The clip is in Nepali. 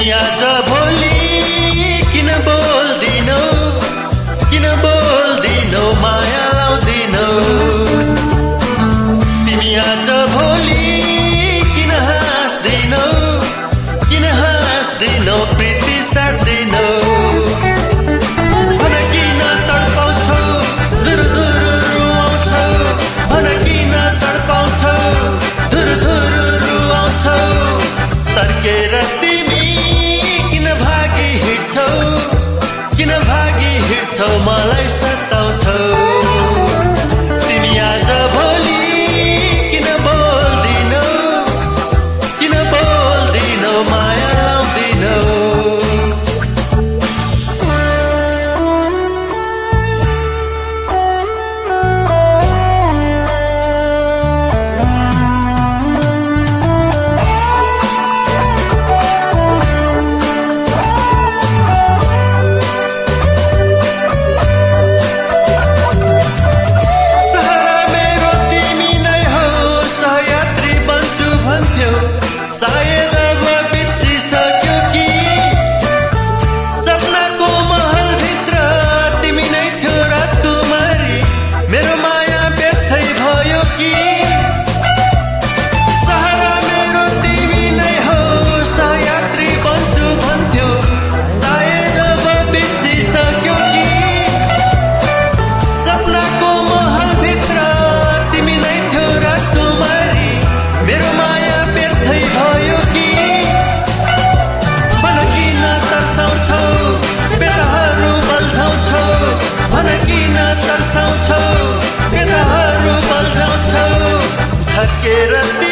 तिमी आज भोलि किन बोल्दिनौ माया लाउँदिनौ तिमी आज भोलि किन हाँस्दिनौ प्रीति साट्दिनौ भन किन तडपाउँछौ धुरु रुवाउँछौ भन किन तडपाउँछौ धुरु रुवाउँछौ तर्केर तिमी किन भागी हिँड्छौ मलाई सताउँछौ तिमी आज भोलि किन बोल्दिनौ माया लाउँदिनौ तर्साउँछौ बेताहरू बल्झाउँछौ छक्केर